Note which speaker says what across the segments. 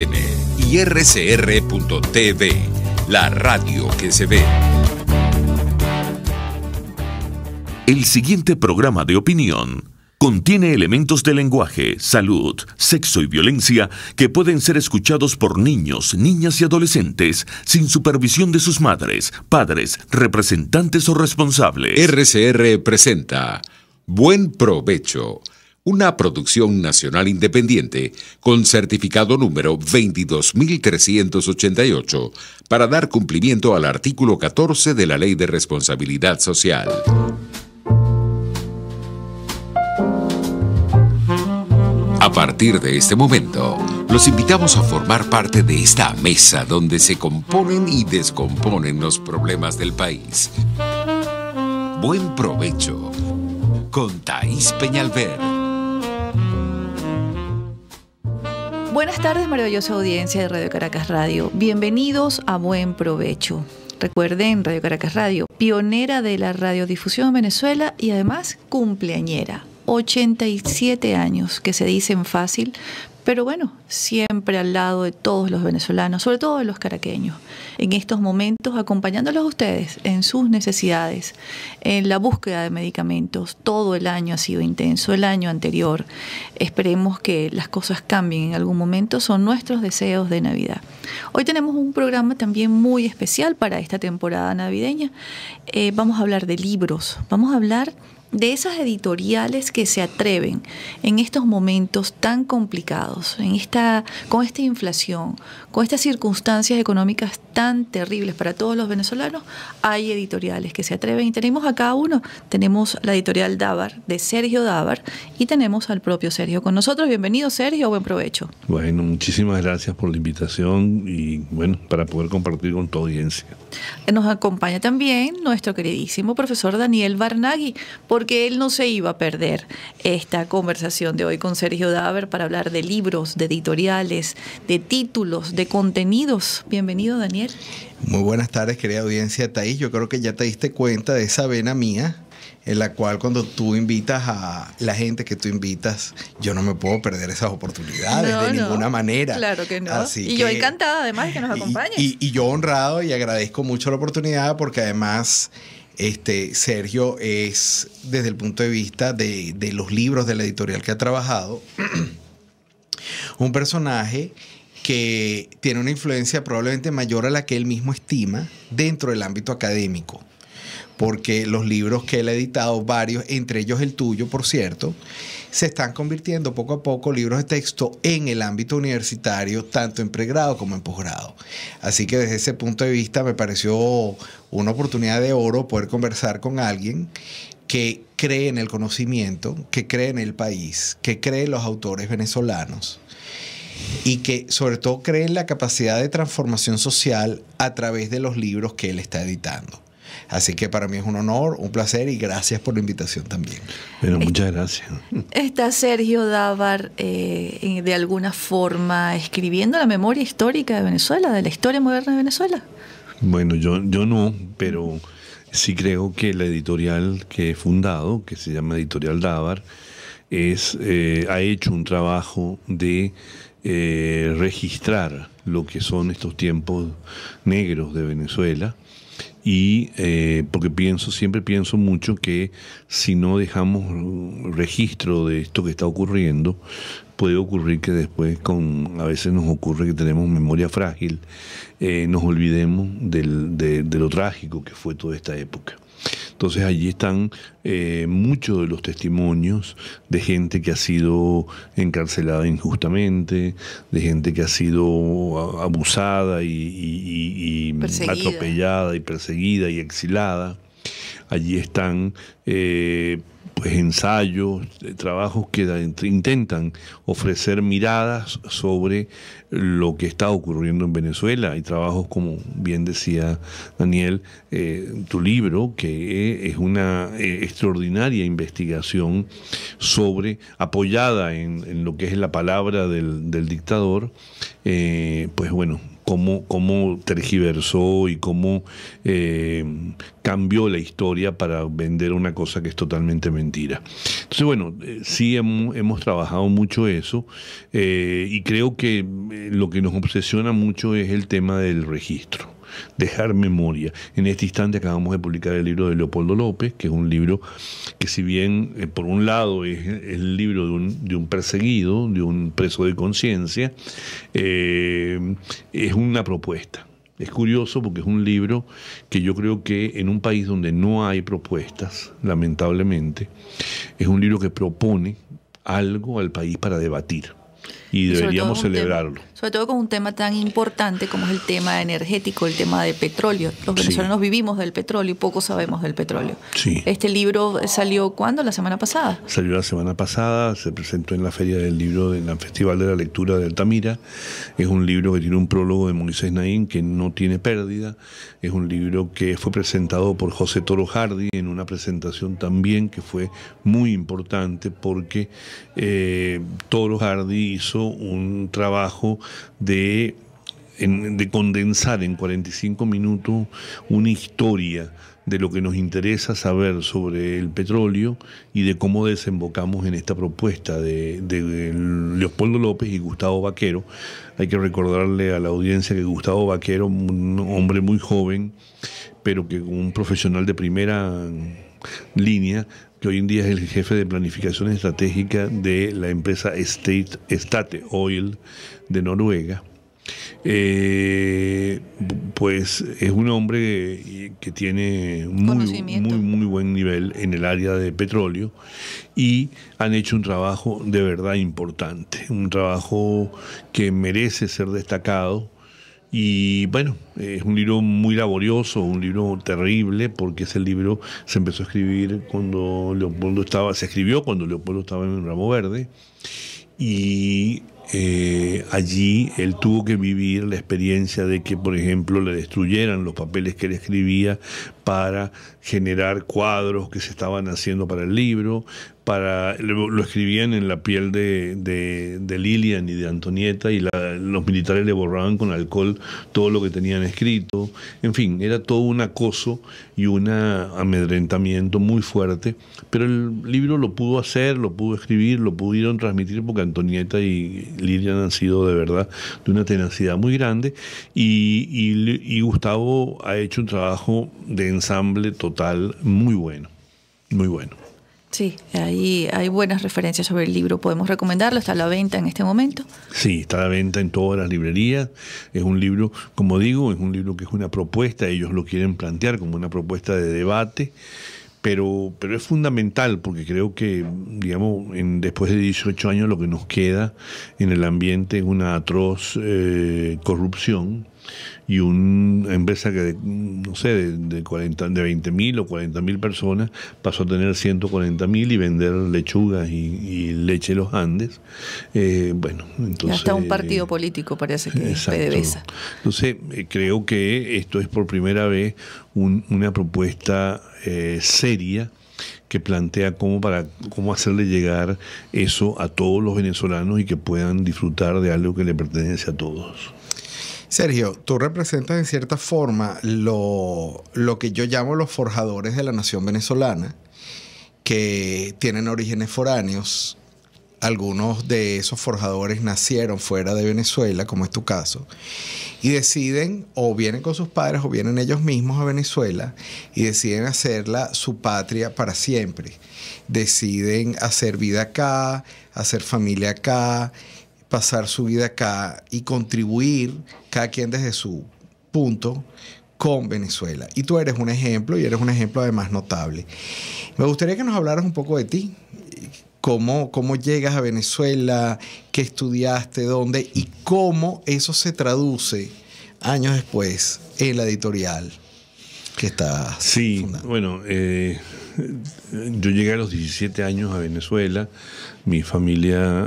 Speaker 1: y rcr.tv, la radio que se ve. El siguiente programa de opinión contiene elementos de lenguaje, salud, sexo y violencia que pueden ser escuchados por niños, niñas y adolescentes sin supervisión de sus madres, padres, representantes o responsables. RCR presenta Buen Provecho, una producción nacional independiente con certificado número 22.388 para dar cumplimiento al artículo 14 de la Ley de Responsabilidad Social. A partir de este momento, los invitamos a formar parte de esta mesa donde se componen y descomponen los problemas del país. Buen Provecho con Thaís Peñalver.
Speaker 2: Buenas tardes, maravillosa audiencia de Radio Caracas Radio. Bienvenidos a Buen Provecho. Recuerden, Radio Caracas Radio, pionera de la radiodifusión en Venezuela y además cumpleañera. 87 años, que se dicen fácil, pero bueno, siempre al lado de todos los venezolanos, sobre todo de los caraqueños, en estos momentos acompañándolos a ustedes en sus necesidades, en la búsqueda de medicamentos. Todo el año ha sido intenso, el año anterior. Esperemos que las cosas cambien en algún momento, son nuestros deseos de Navidad. Hoy tenemos un programa también muy especial para esta temporada navideña. Vamos a hablar de libros, vamos a hablar de esas editoriales que se atreven en estos momentos tan complicados, con esta inflación, con estas circunstancias económicas tan terribles para todos los venezolanos. Hay editoriales que se atreven y tenemos a cada uno. Tenemos la editorial Dávar, de Sergio Dávar, y tenemos al propio Sergio con nosotros. Bienvenido, Sergio, buen provecho.
Speaker 3: Bueno, muchísimas gracias por la invitación y bueno, para poder compartir con tu audiencia.
Speaker 2: Nos acompaña también nuestro queridísimo profesor Daniel Barnaghi, porque él no se iba a perder esta conversación de hoy con Sergio Dávar para hablar de libros, de editoriales, de títulos, de contenidos. Bienvenido, Daniel.
Speaker 4: Muy buenas tardes, querida audiencia. Thaís, yo creo que ya te diste cuenta de esa vena mía, en la cual cuando tú invitas a la gente que tú invitas, yo no me puedo perder esas oportunidades ninguna manera.
Speaker 2: Claro que no.
Speaker 4: Así
Speaker 2: yo encantada además de que nos acompañes.
Speaker 4: Y yo honrado y agradezco mucho la oportunidad porque además Sergio es, desde el punto de vista de los libros de la editorial que ha trabajado, un personaje que tiene una influencia probablemente mayor a la que él mismo estima dentro del ámbito académico. Porque los libros que él ha editado, varios, entre ellos el tuyo, por cierto, se están convirtiendo poco a poco libros de texto en el ámbito universitario, tanto en pregrado como en posgrado. Así que desde ese punto de vista me pareció una oportunidad de oro poder conversar con alguien que cree en el conocimiento, que cree en el país, que cree en los autores venezolanos y que sobre todo cree en la capacidad de transformación social a través de los libros que él está editando. Así que para mí es un honor, un placer y gracias por la invitación también.
Speaker 3: Bueno, muchas gracias.
Speaker 2: Está Sergio Dávar de alguna forma escribiendo la memoria histórica de Venezuela, de la historia moderna de Venezuela.
Speaker 3: Bueno, yo no, pero sí creo que la editorial que he fundado, que se llama Editorial Dávar, ha hecho un trabajo de registrar lo que son estos tiempos negros de Venezuela. Y porque siempre pienso mucho que si no dejamos registro de esto que está ocurriendo, puede ocurrir que después, a veces nos ocurre que tenemos memoria frágil, nos olvidemos de lo trágico que fue toda esta época. Entonces allí están muchos de los testimonios de gente que ha sido encarcelada injustamente, de gente que ha sido abusada y atropellada y perseguida y exilada. Allí están pues ensayos, trabajos que intentan ofrecer miradas sobre lo que está ocurriendo en Venezuela. Hay trabajos, como bien decía Daniel, tu libro, que es una extraordinaria investigación apoyada en lo que es la palabra del dictador, pues bueno, cómo tergiversó y cómo cambió la historia para vender una cosa que es totalmente mentira. Entonces, bueno, sí hemos trabajado mucho eso, y creo que lo que nos obsesiona mucho es el tema del registro, dejar memoria. En este instante acabamos de publicar el libro de Leopoldo López, que es un libro que, si bien por un lado es el libro de un perseguido, de un preso de conciencia, es una propuesta. Es curioso porque es un libro que yo creo que en un país donde no hay propuestas, lamentablemente, es un libro que propone algo al país para debatir. Y deberíamos celebrarlo.
Speaker 2: Sobre todo con un tema tan importante como es el tema energético, el tema de petróleo. Los venezolanos vivimos del petróleo y poco sabemos del petróleo.
Speaker 3: Sí.
Speaker 2: Este libro salió ¿cuándo? ¿La semana pasada?
Speaker 3: Salió la semana pasada, se presentó en la Feria del Libro, en el Festival de la Lectura de Altamira. Es un libro que tiene un prólogo de Moisés Naín que no tiene pérdida. Es un libro que fue presentado por José Toro Hardy en una presentación también que fue muy importante, porque Toro Hardy hizo un trabajo de condensar en 45 minutos una historia de lo que nos interesa saber sobre el petróleo y de cómo desembocamos en esta propuesta de Leopoldo López y Gustavo Vaquero. Hay que recordarle a la audiencia que Gustavo Vaquero, un hombre muy joven, pero que un profesional de primera línea, que hoy en día es el jefe de planificación estratégica de la empresa State Oil de Noruega, pues es un hombre que tiene muy buen nivel en el área de petróleo, y han hecho un trabajo de verdad importante, un trabajo que merece ser destacado. Y bueno, es un libro muy laborioso, un libro terrible, porque ese libro se empezó a escribir cuando Leopoldo estaba en Ramo Verde, y allí él tuvo que vivir la experiencia de que, por ejemplo, le destruyeran los papeles que él escribía para generar cuadros que se estaban haciendo para el libro. Lo escribían en la piel de Lilian y de Antonieta, y los militares le borraban con alcohol todo lo que tenían escrito. En fin, era todo un acoso y un amedrentamiento muy fuerte, pero el libro lo pudo hacer, lo pudo escribir, lo pudieron transmitir, porque Antonieta y Lilian han sido de verdad de una tenacidad muy grande, y Gustavo ha hecho un trabajo de ensamble total muy bueno, muy bueno.
Speaker 2: Sí, ahí hay buenas referencias sobre el libro. Podemos recomendarlo, está a la venta en este momento.
Speaker 3: Sí, está a la venta en todas las librerías. Es un libro, como digo, es un libro que es una propuesta, ellos lo quieren plantear como una propuesta de debate, pero es fundamental, porque creo que, digamos, después de 18 años lo que nos queda en el ambiente es una atroz corrupción, y una empresa que, no sé, de 20.000 o 40.000 personas pasó a tener 140.000 y vender lechugas y leche Los Andes. Bueno, entonces...
Speaker 2: Hasta un partido político parece que es PDVSA.
Speaker 3: Entonces, creo que esto es por primera vez una propuesta seria que plantea cómo hacerle llegar eso a todos los venezolanos y que puedan disfrutar de algo que le pertenece a todos.
Speaker 4: Sergio, tú representas en cierta forma lo que yo llamo los forjadores de la nación venezolana, que tienen orígenes foráneos. Algunos de esos forjadores nacieron fuera de Venezuela, como es tu caso, y deciden, o vienen con sus padres o vienen ellos mismos a Venezuela, y deciden hacerla su patria para siempre. Deciden hacer vida acá, hacer familia acá, pasar su vida acá y contribuir, cada quien desde su punto, con Venezuela. Y tú eres un ejemplo, y eres un ejemplo además notable. Me gustaría que nos hablaras un poco de ti. ¿Cómo llegas a Venezuela? ¿Qué estudiaste? ¿Dónde? Y cómo eso se años después en la editorial que estás fundando.
Speaker 3: Bueno, yo llegué a los 17 años a Venezuela. Mi familia,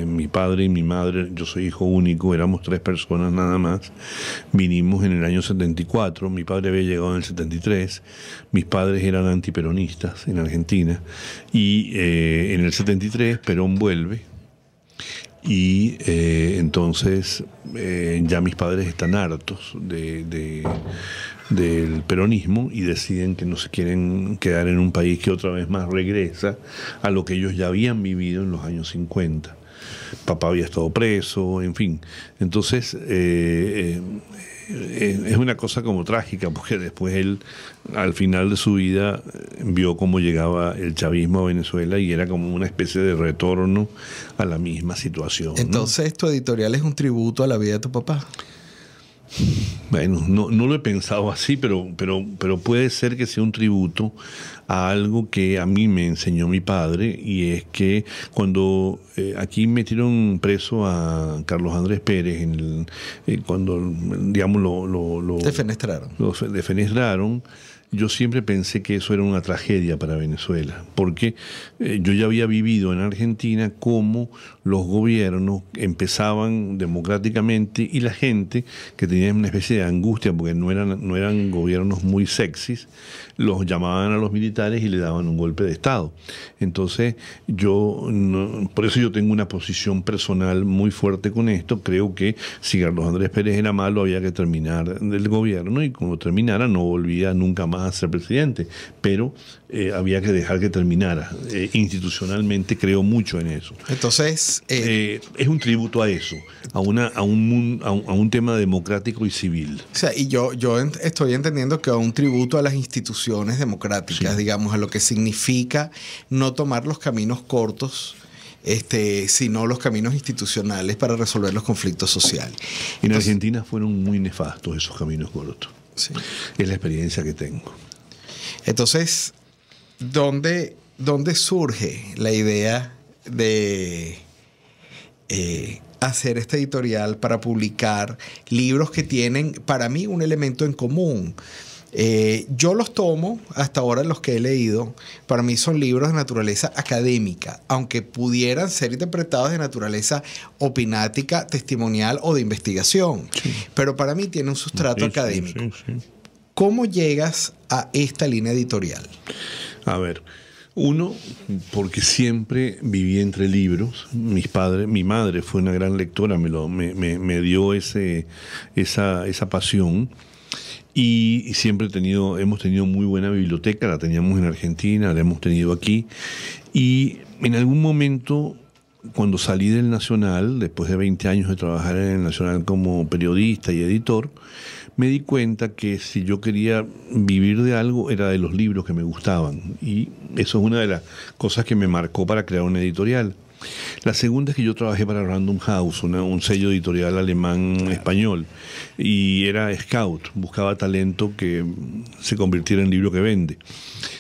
Speaker 3: mi padre y mi madre, yo soy hijo único, éramos 3 personas nada más. Vinimos en el año 74, mi padre había llegado en el 73, mis padres eran antiperonistas en Argentina, y en el 73 Perón vuelve Y entonces ya mis padres están hartos del peronismo y deciden que no se quieren quedar en un país que otra vez más regresa a lo que ellos ya habían vivido en los años 50. Papá había estado preso, en fin. Entonces es una cosa como trágica, porque después él, al final de su vida, vio cómo llegaba el chavismo a Venezuela y era como una especie de retorno a la misma situación, ¿no?
Speaker 4: Entonces, ¿tu editorial es un tributo a la vida de tu papá?
Speaker 3: Bueno, no lo he pensado así, pero puede ser que sea un tributo a algo que a mí me enseñó mi padre, y es que cuando aquí metieron preso a Carlos Andrés Pérez, cuando, digamos, lo
Speaker 4: Defenestraron.
Speaker 3: Lo defenestraron. Yo siempre pensé que eso era una tragedia para Venezuela, porque yo ya había vivido en Argentina cómo los gobiernos empezaban democráticamente y la gente, que tenía una especie de angustia porque no eran gobiernos muy sexys, los llamaban a los militares y le daban un golpe de Estado. Entonces por eso yo tengo una posición personal muy fuerte con esto. Creo que si Carlos Andrés Pérez era malo, había que terminar del gobierno, y cuando terminara no volvía nunca más a ser presidente, pero había que dejar que terminara. Institucionalmente creo mucho en eso.
Speaker 4: Entonces
Speaker 3: es un tributo a eso, a un tema democrático y civil.
Speaker 4: O sea, y yo estoy entendiendo que es un tributo a las instituciones democráticas,
Speaker 3: Sí.
Speaker 4: digamos, a lo que significa no tomar los caminos cortos, sino los caminos institucionales para resolver los conflictos sociales.
Speaker 3: En Argentina fueron muy nefastos esos caminos cortos.
Speaker 4: Sí.
Speaker 3: Es la experiencia que tengo.
Speaker 4: Entonces, ¿dónde surge la idea de hacer esta editorial para publicar libros que tienen, para mí, un elemento en común? Yo los tomo, hasta ahora los que he leído, para mí son libros de naturaleza académica, aunque pudieran ser interpretados de naturaleza opinática, testimonial o de investigación. Sí. Pero para mí tiene un sustrato académico.
Speaker 3: Sí.
Speaker 4: ¿Cómo llegas a esta línea editorial?
Speaker 3: A ver, uno, porque siempre viví entre libros. Mi madre fue una gran lectora, me dio esa pasión. Y siempre hemos tenido muy buena biblioteca, la teníamos en Argentina, la hemos tenido aquí. Y en algún momento, cuando salí del Nacional, después de 20 años de trabajar en el Nacional como periodista y editor, me di cuenta que si yo quería vivir de algo, era de los libros que me gustaban. Y eso es una de las cosas que me marcó para crear una editorial. La segunda es que yo trabajé para Random House, un sello editorial alemán-español, y era scout, buscaba talento que se convirtiera en libro que vende.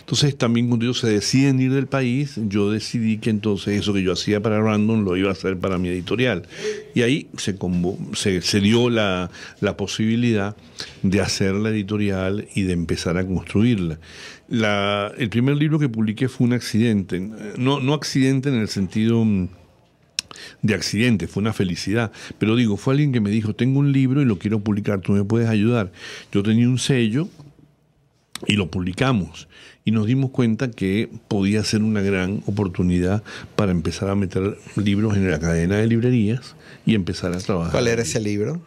Speaker 3: Entonces también cuando ellos se deciden ir del país, yo decidí que entonces eso que yo hacía para Random lo iba a hacer para mi editorial. Y ahí se dio la posibilidad de hacer la editorial y de empezar a construirla. El primer libro que publiqué fue un accidente, no accidente en el sentido de accidente, fue una felicidad, pero fue alguien que me dijo: tengo un libro y lo quiero publicar, ¿tú me puedes ayudar? Yo tenía un sello y lo publicamos, y nos dimos cuenta que podía ser una gran oportunidad para empezar a meter libros en la cadena de librerías y empezar a trabajar.
Speaker 4: ¿Cuál era ese libro?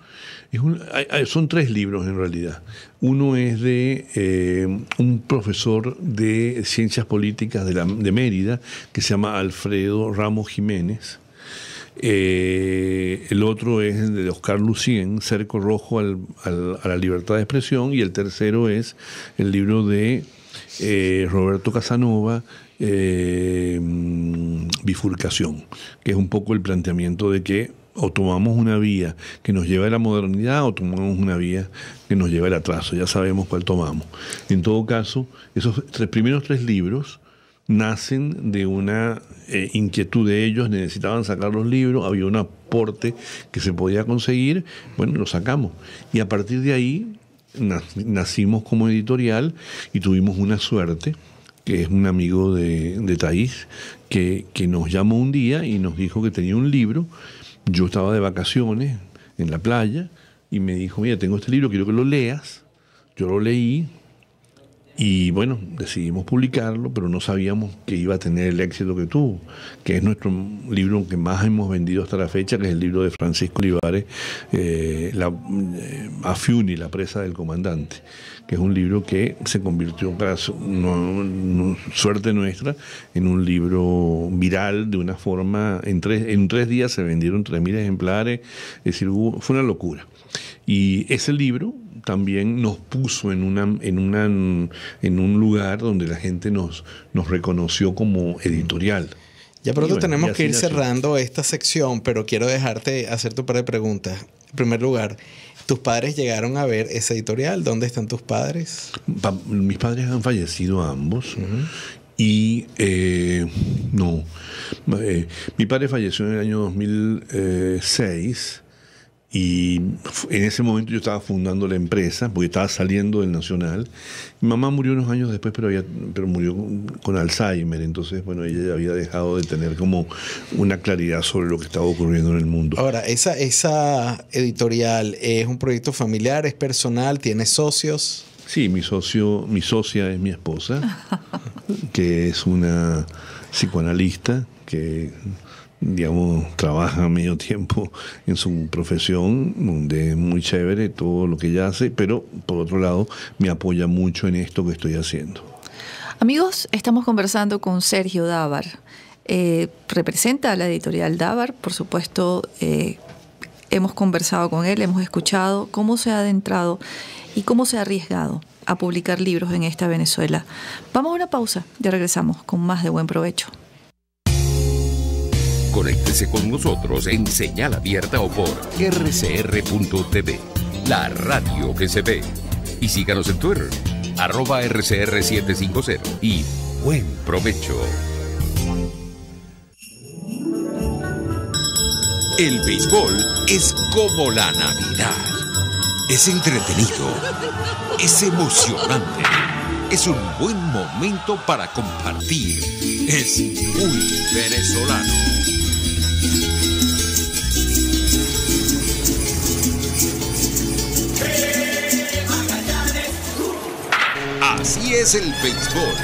Speaker 3: Son 3 libros en realidad. Uno es de un profesor de ciencias políticas de Mérida, que se llama Alfredo Ramos Jiménez. El otro es de Oscar Lucien, Cerco Rojo a la libertad de expresión. Y el tercero es el libro de Roberto Casanova, Bifurcación, que es un poco el planteamiento de que o tomamos una vía que nos lleva a la modernidad o tomamos una vía que nos lleva al atraso. Ya sabemos cuál tomamos. En todo caso, esos primeros 3 libros nacen de una inquietud de ellos. Necesitaban sacar los libros, había un aporte que se podía conseguir, bueno, lo sacamos. Y a partir de ahí nacimos como editorial, y tuvimos una suerte, que es un amigo de Thaís, que nos llamó un día y nos dijo que tenía un libro. Yo estaba de vacaciones en la playa y me dijo: mira, tengo este libro, quiero que lo leas. Yo lo leí Y bueno, decidimos publicarlo, pero no sabíamos que iba a tener el éxito que tuvo, que es nuestro libro que más hemos vendido hasta la fecha, que es el libro de Francisco Olivares, Afiuni, la presa del comandante, que es un libro que se convirtió, para suerte nuestra, en un libro viral de una forma, en 3 días se vendieron 3.000 ejemplares, es decir, fue una locura. Y ese libro también nos puso en un lugar donde la gente nos reconoció como editorial.
Speaker 4: Ya pronto tenemos que ir
Speaker 3: nació.
Speaker 4: cerrando esta sección, pero quiero dejarte hacer tu par de preguntas. En primer lugar, ¿tus padres llegaron a ver esa editorial? ¿Dónde están tus padres?
Speaker 3: Mis padres han fallecido ambos. Y no. Mi padre falleció en el año 2006. Y en ese momento yo estaba fundando la empresa, porque estaba saliendo del Nacional. Mi mamá murió unos años después, pero murió con Alzheimer. Entonces, bueno, ella había dejado de tener como una claridad sobre lo que estaba ocurriendo en el mundo.
Speaker 4: Ahora, esa editorial es un proyecto familiar, es personal, tiene socios.
Speaker 3: Sí, mi socia es mi esposa, que es una psicoanalista que, digamos, trabaja medio tiempo en su profesión, donde es muy chévere todo lo que ella hace, pero por otro lado me apoya mucho en esto que estoy haciendo.
Speaker 2: Amigos, estamos conversando con Sergio Dávar. Representa a la editorial Dávar, por supuesto. Hemos conversado con él, hemos escuchado cómo se ha adentrado y cómo se ha arriesgado a publicar libros en esta Venezuela. Vamos a una pausa, ya regresamos con más de Buen Provecho.
Speaker 5: Conéctese con nosotros en señal abierta o por rcr.tv, la radio que se ve. Y síganos en Twitter, @rcr750 y buen provecho. El béisbol es como la Navidad. Es entretenido, es emocionante, es un buen momento para compartir, es muy venezolano. Así es el béisbol.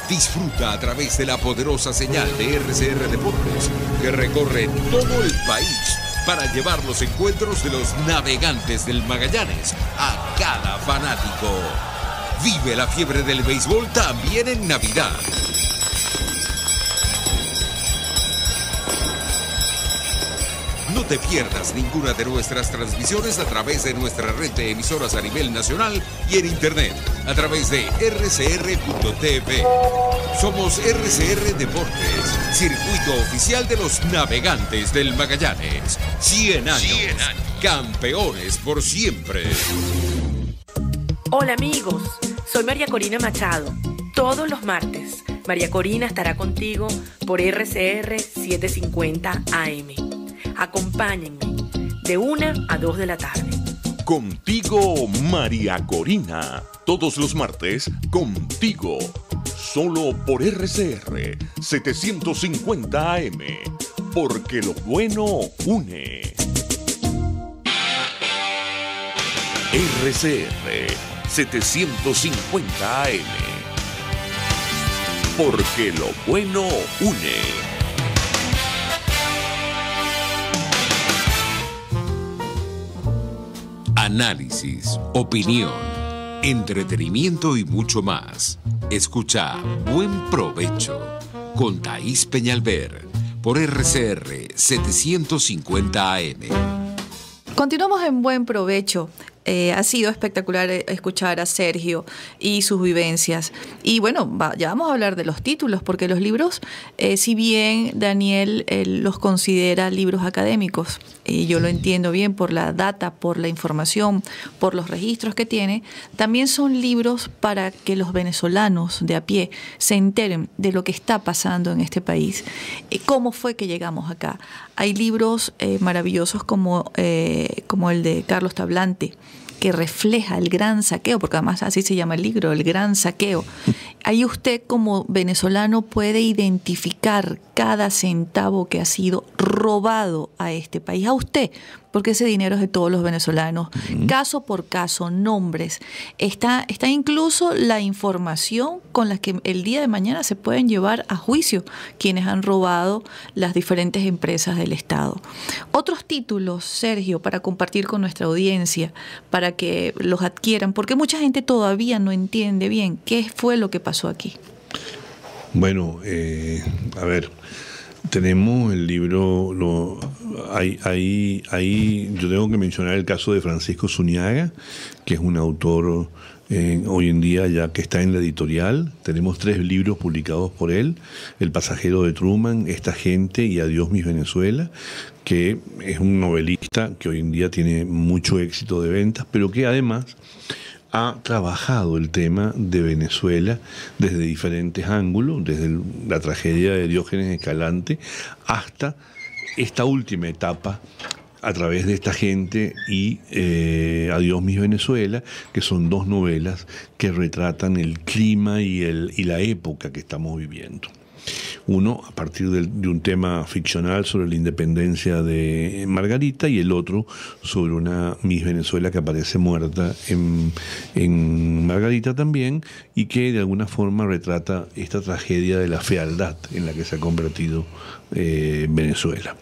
Speaker 5: Disfruta a través de la poderosa señal de RCR Deportes, que recorre todo el país para llevar los encuentros de los navegantes del Magallanes a cada fanático. Vive la fiebre del béisbol también en Navidad. No te pierdas ninguna de nuestras transmisiones a través de nuestra red de emisoras a nivel nacional y en internet a través de rcr.tv. Somos RCR Deportes, circuito oficial de los navegantes del Magallanes. 100 años, campeones por siempre.
Speaker 6: Hola amigos, soy María Corina Machado. Todos los martes, María Corina estará contigo por RCR 750 AM. Acompáñenme de 1 a 2 de la tarde.
Speaker 1: Contigo, María Corina. Todos los martes, contigo. Solo por RCR 750 AM. Porque lo bueno une. RCR 750 AM. Porque lo bueno une.
Speaker 5: Análisis, opinión, entretenimiento y mucho más. Escucha Buen Provecho con Thaís Peñalver por RCR 750 AM.
Speaker 2: Continuamos en Buen Provecho. Ha sido espectacular escuchar a Sergio y sus vivencias. Y bueno, ya vamos a hablar de los títulos, porque los libros, si bien Daniel los considera libros académicos, y yo lo entiendo bien por la data, por la información, por los registros que tiene, también son libros para que los venezolanos de a pie se enteren de lo que está pasando en este país, cómo fue que llegamos acá. Hay libros maravillosos como el de Carlos Tablante, que refleja el gran saqueo, porque además así se llama el libro, el gran saqueo. Ahí usted como venezolano puede identificar cada centavo que ha sido robado a este país, a usted, porque ese dinero es de todos los venezolanos. Caso por caso, nombres. Está incluso la información con la que el día de mañana se pueden llevar a juicio quienes han robado las diferentes empresas del Estado. Otros títulos, Sergio, para compartir con nuestra audiencia, para que los adquieran, porque mucha gente todavía no entiende bien qué fue lo que pasó aquí.
Speaker 3: Bueno, a ver, tenemos el libro, ahí yo tengo que mencionar el caso de Francisco Zuñaga, que es un autor hoy en día ya que está en la editorial. Tenemos 3 libros publicados por él: El pasajero de Truman, Esta gente y Adiós Miss Venezuela, que es un novelista que hoy en día tiene mucho éxito de ventas, pero que además ha trabajado el tema de Venezuela desde diferentes ángulos, desde la tragedia de Diógenes Escalante hasta esta última etapa a través de Esta gente y Adiós Miss Venezuela, que son 2 novelas que retratan el clima y la época que estamos viviendo. Uno a partir de un tema ficcional sobre la independencia de Margarita, y el otro sobre una Miss Venezuela que aparece muerta en Margarita también, y que de alguna forma retrata esta tragedia de la fealdad en la que se ha convertido Venezuela.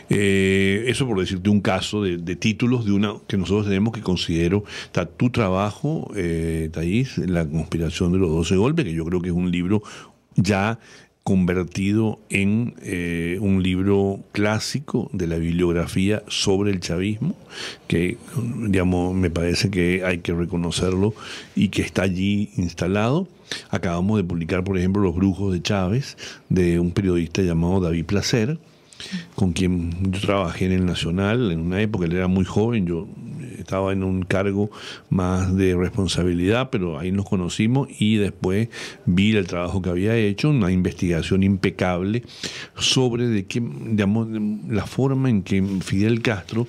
Speaker 3: Eso por decirte un caso de títulos de una que nosotros tenemos, que considero, está tu trabajo, Thais, La conspiración de los 12 golpes, que yo creo que es un libro ya convertido en un libro clásico de la bibliografía sobre el chavismo, que, digamos, me parece que hay que reconocerlo y que está allí instalado. Acabamos de publicar, por ejemplo, Los brujos de Chávez, de un periodista llamado David Placer, con quien yo trabajé en el Nacional en una época. Él era muy joven, yo estaba en un cargo más de responsabilidad, pero ahí nos conocimos y después vi el trabajo que había hecho, una investigación impecable sobre digamos, la forma en que Fidel Castro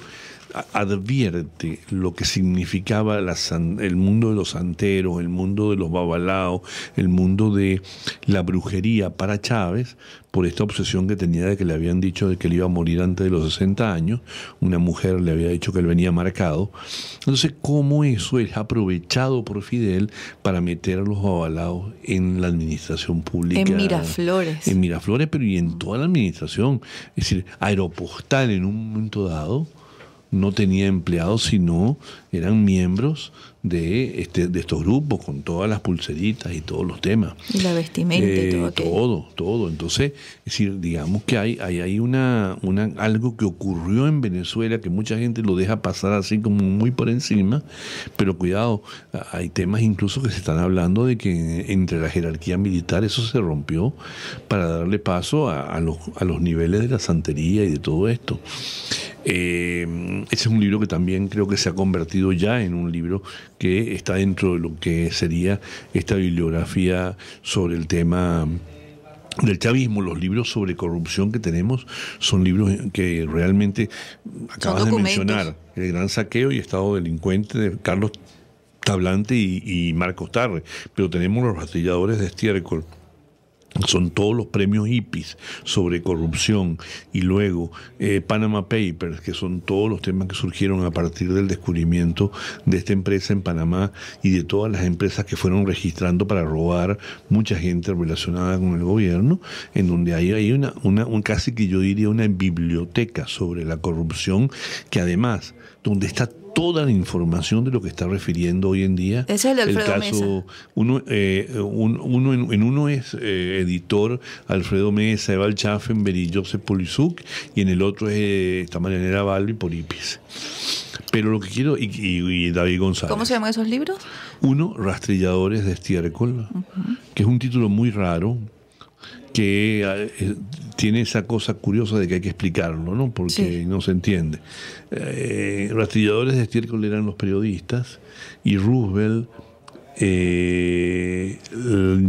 Speaker 3: advierte lo que significaba el mundo de los santeros, el mundo de los babalaos, el mundo de la brujería para Chávez, por esta obsesión que tenía de que le habían dicho de que él iba a morir antes de los 60 años, una mujer le había dicho que él venía marcado. Entonces, cómo eso es aprovechado por Fidel para meter a los babalaos en la administración pública.
Speaker 2: En Miraflores.
Speaker 3: En Miraflores, pero y en toda la administración. Es decir, Aeropostal en un momento dado no tenía empleados, sino eran miembros de estos grupos, con todas las pulseritas y todos los temas.
Speaker 2: Y la vestimenta y todo aquello.
Speaker 3: Todo. Entonces, es decir, digamos que hay algo que ocurrió en Venezuela que mucha gente lo deja pasar así como muy por encima, pero cuidado, hay temas incluso que se están hablando de que entre la jerarquía militar eso se rompió para darle paso a los niveles de la santería y de todo esto. Ese es un libro que también creo que se ha convertido ya en un libro que está dentro de lo que sería esta bibliografía sobre el tema del chavismo. Los libros sobre corrupción que tenemos son libros que realmente acabas de mencionar: El gran saqueo y estado delincuente, de Carlos Tablante y Marcos Tarre, pero tenemos Los rastrilladores de estiércol. Son todos los premios hippies sobre corrupción, y luego Panama Papers, que son todos los temas que surgieron a partir del descubrimiento de esta empresa en Panamá y de todas las empresas que fueron registrando para robar mucha gente relacionada con el gobierno, en donde hay un casi que yo diría una biblioteca sobre la corrupción, que además, donde está toda la información de lo que está refiriendo hoy en día.
Speaker 2: Ese es el de Alfredo Mesa.
Speaker 3: Uno es editor Alfredo Mesa, Eva Schaffenberg y Joseph Polisuk, y en el otro es Marianela Balbi por Ipis. Pero lo que quiero, y David González.
Speaker 2: ¿Cómo se llaman esos libros?
Speaker 3: Uno, Rastrilladores de estiércol, que es un título muy raro, que tiene esa cosa curiosa de que hay que explicarlo, ¿no? Porque no se entiende. Rastrilladores de estiércol eran los periodistas, y Roosevelt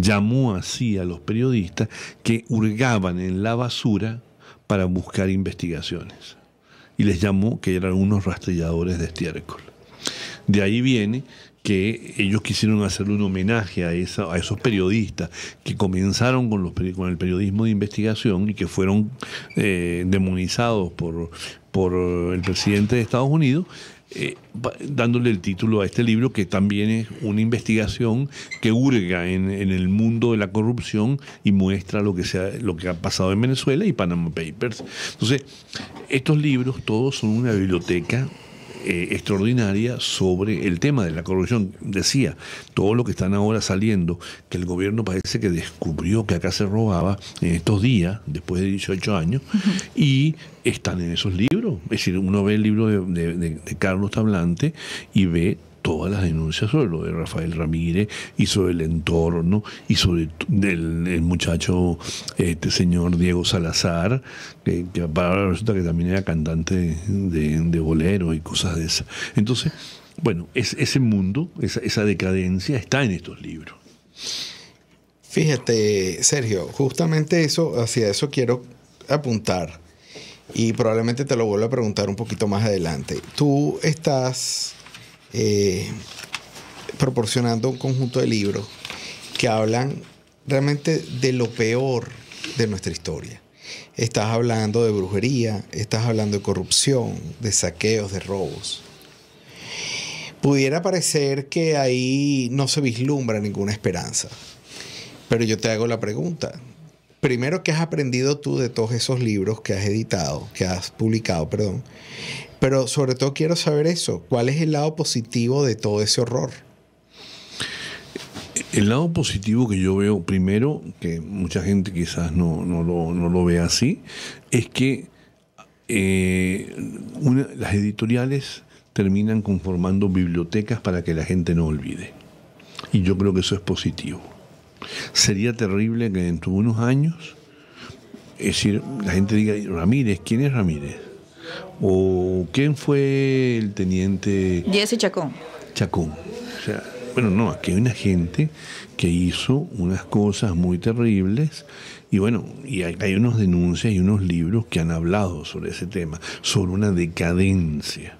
Speaker 3: llamó así a los periodistas que hurgaban en la basura para buscar investigaciones, y les llamó que eran unos rastrilladores de estiércol. De ahí viene que ellos quisieron hacerle un homenaje a esos periodistas que comenzaron con el periodismo de investigación y que fueron demonizados por el presidente de Estados Unidos, dándole el título a este libro, que también es una investigación que hurga en el mundo de la corrupción y muestra lo que ha pasado en Venezuela y Panama Papers. Entonces, estos libros todos son una biblioteca extraordinaria sobre el tema de la corrupción. Decía, todo lo que están ahora saliendo, que el gobierno parece que descubrió que acá se robaba en estos días, después de 18 años, y están en esos libros. Es decir, uno ve el libro de Carlos Tablante y ve todas las denuncias sobre lo de Rafael Ramírez y sobre el entorno y sobre el muchacho, señor Diego Salazar, que ahora resulta que también era cantante de bolero y cosas de esas. Entonces, bueno, ese mundo, esa decadencia está en estos libros.
Speaker 4: Fíjate, Sergio, justamente hacia eso quiero apuntar, y probablemente te lo vuelvo a preguntar un poquito más adelante. Tú estás proporcionando un conjunto de libros que hablan realmente de lo peor de nuestra historia. Estás hablando de brujería, estás hablando de corrupción, de saqueos, de robos. Pudiera parecer que ahí no se vislumbra ninguna esperanza, pero yo te hago la pregunta. Primero, ¿qué has aprendido tú de todos esos libros que has publicado, perdón? Pero sobre todo quiero saber eso. ¿Cuál es el lado positivo de todo ese horror?
Speaker 3: El lado positivo que yo veo, primero, que mucha gente quizás no lo vea así, es que las editoriales terminan conformando bibliotecas para que la gente no olvide. Y yo creo que eso es positivo. Sería terrible que dentro de unos años, es decir, la gente diga, Ramírez, ¿quién es Ramírez? ¿O quién fue el teniente
Speaker 2: Jesse Chacón?
Speaker 3: O sea, bueno, no, aquí hay una gente que hizo unas cosas muy terribles y bueno, y hay unas denuncias y unos libros que han hablado sobre ese tema, sobre una decadencia.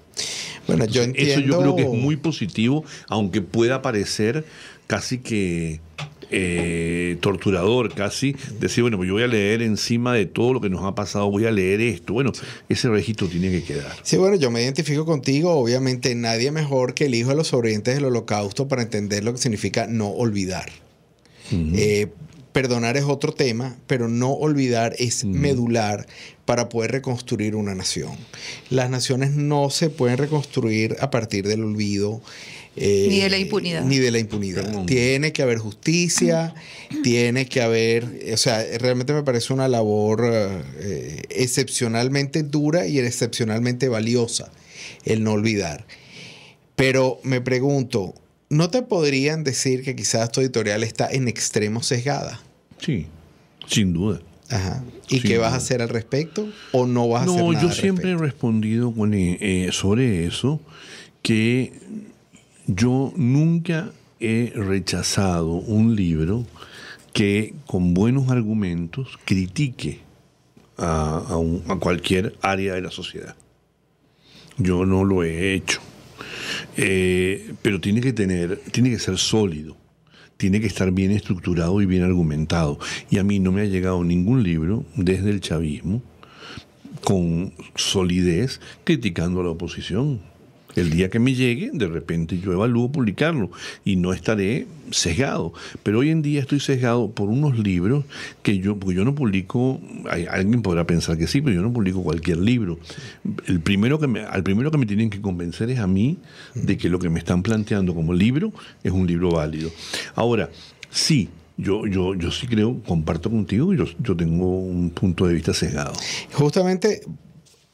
Speaker 4: Bueno, yo entiendo...
Speaker 3: Eso yo creo que es muy positivo, aunque pueda parecer casi que torturador, casi decir, bueno, pues yo voy a leer encima de todo lo que nos ha pasado, voy a leer esto. Bueno, ese registro tiene que quedar.
Speaker 4: Sí, bueno, yo me identifico contigo. Obviamente nadie mejor que el hijo de los sobrevivientes del Holocausto para entender lo que significa no olvidar. Perdonar es otro tema, pero no olvidar es medular para poder reconstruir una nación. Las naciones no se pueden reconstruir a partir del olvido.
Speaker 2: Ni de la impunidad.
Speaker 4: Ni de la impunidad. Tiene que haber justicia, tiene que haber... O sea, realmente me parece una labor excepcionalmente dura y excepcionalmente valiosa el no olvidar. Pero me pregunto, ¿no te podrían decir que quizás tu editorial está en extremo sesgada?
Speaker 3: Sí, sin duda.
Speaker 4: Ajá. ¿Y qué vas a hacer al respecto? ¿O no vas a hacer nada?
Speaker 3: No, yo siempre he respondido sobre eso, que yo nunca he rechazado un libro que con buenos argumentos critique a cualquier área de la sociedad. Yo no lo he hecho. Pero tiene que ser sólido. Tiene que estar bien estructurado y bien argumentado. Y a mí no me ha llegado ningún libro desde el chavismo con solidez criticando a la oposición. El día que me llegue, de repente yo evalúo publicarlo y no estaré sesgado. Pero hoy en día estoy sesgado por unos libros porque yo no publico, alguien podrá pensar que sí, pero yo no publico cualquier libro. Al primero que me tienen que convencer es a mí de que lo que me están planteando como libro es un libro válido. Ahora, sí, yo sí creo, comparto contigo, yo tengo un punto de vista sesgado.
Speaker 4: Justamente...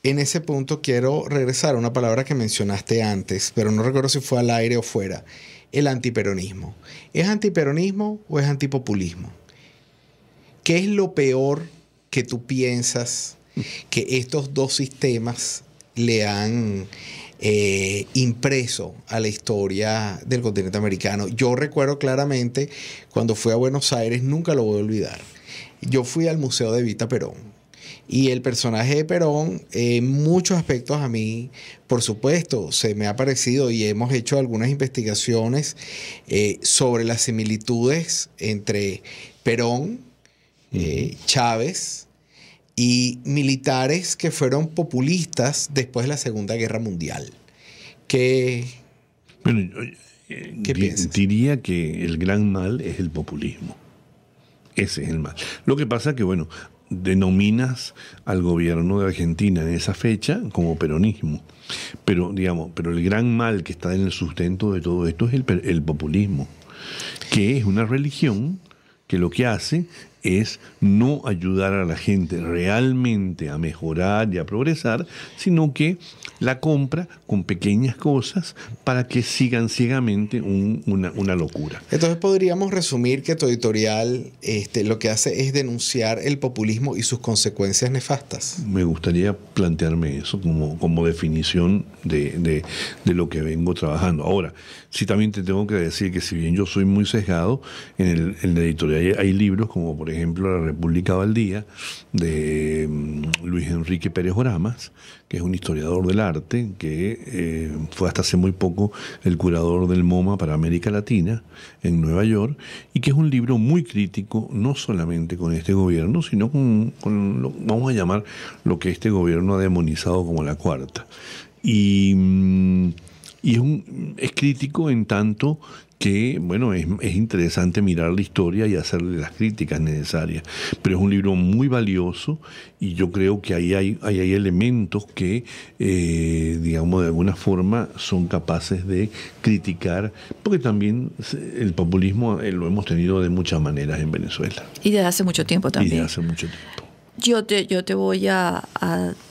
Speaker 4: En ese punto quiero regresar a una palabra que mencionaste antes, pero no recuerdo si fue al aire o fuera. El antiperonismo. ¿Es antiperonismo o es antipopulismo? ¿Qué es lo peor que tú piensas que estos dos sistemas le han impreso a la historia del continente americano? Yo recuerdo claramente cuando fui a Buenos Aires, nunca lo voy a olvidar. Yo fui al Museo de Evita Perón. Y el personaje de Perón, en muchos aspectos a mí, por supuesto, se me ha parecido y hemos hecho algunas investigaciones sobre las similitudes entre Perón, Chávez y militares que fueron populistas después de la Segunda Guerra Mundial.
Speaker 3: Bueno,
Speaker 4: ¿Qué piensas?
Speaker 3: Diría que el gran mal es el populismo. Ese es el mal. Lo que pasa es que, bueno, denominas al gobierno de Argentina en esa fecha como peronismo. Pero el gran mal que está en el sustento de todo esto es el populismo, que es una religión que lo que hace es no ayudar a la gente realmente a mejorar y a progresar, sino que la compra con pequeñas cosas para que sigan ciegamente una locura.
Speaker 4: Entonces podríamos resumir que tu editorial lo que hace es denunciar el populismo y sus consecuencias nefastas.
Speaker 3: Me gustaría plantearme eso como definición de lo que vengo trabajando. Ahora, sí también te tengo que decir que si bien yo soy muy sesgado, en la editorial hay libros como por ejemplo La República Baldía de Luis Enrique Pérez Oramas, que es un historiador del arte, que fue hasta hace muy poco el curador del MoMA para América Latina en Nueva York, y que es un libro muy crítico, no solamente con este gobierno, sino con vamos a llamar lo que este gobierno ha demonizado como la cuarta. Y es crítico en tanto que, bueno, es interesante mirar la historia y hacerle las críticas necesarias. Pero es un libro muy valioso y yo creo que ahí hay elementos que, digamos, de alguna forma son capaces de criticar, porque también el populismo lo hemos tenido de muchas maneras en Venezuela.
Speaker 2: Y desde hace mucho tiempo también.
Speaker 3: Y desde hace mucho tiempo.
Speaker 2: Yo te voy a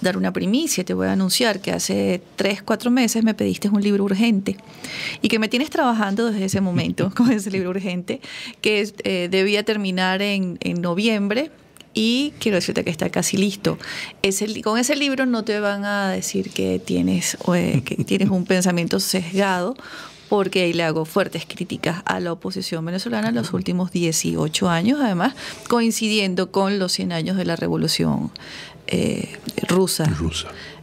Speaker 2: dar una primicia, te voy a anunciar que hace 3-4 meses me pediste un libro urgente y que me tienes trabajando desde ese momento con ese libro urgente que debía terminar en noviembre y quiero decirte que está casi listo. Con ese libro no te van a decir que tienes un pensamiento sesgado, porque ahí le hago fuertes críticas a la oposición venezolana en los últimos 18 años, además coincidiendo con los 100 años de la Revolución rusa.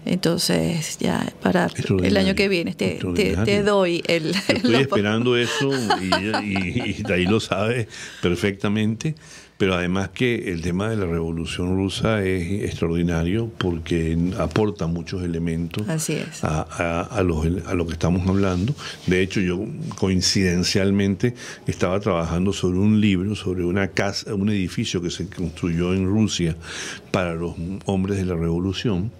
Speaker 2: Entonces, ya para el año que viene te doy el...
Speaker 3: Estoy esperando eso y ahí lo sabes perfectamente. Pero además que el tema de la Revolución Rusa es extraordinario porque aporta muchos elementos a lo que estamos hablando. De hecho, yo coincidencialmente estaba trabajando sobre un libro, sobre una casa, un edificio que se construyó en Rusia para los hombres de la Revolución,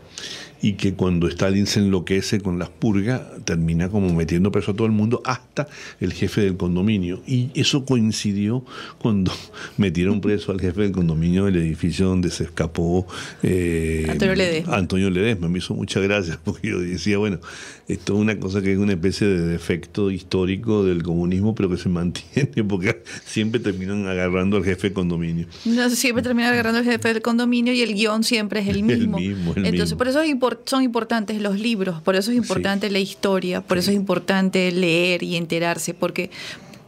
Speaker 3: y que cuando Stalin se enloquece con las purgas termina como metiendo preso a todo el mundo, hasta el jefe del condominio. Y eso coincidió cuando metieron preso al jefe del condominio del edificio donde se escapó Antonio Ledesma. Me hizo muchas gracias porque yo decía, bueno, esto es una cosa que es una especie de defecto histórico del comunismo, pero que se mantiene porque siempre terminan agarrando al jefe del condominio.
Speaker 2: No, siempre terminan agarrando al jefe del condominio y el guión siempre es el mismo. Entonces, por eso son importantes los libros, por eso es importante la historia, por eso es importante leer y enterarse, porque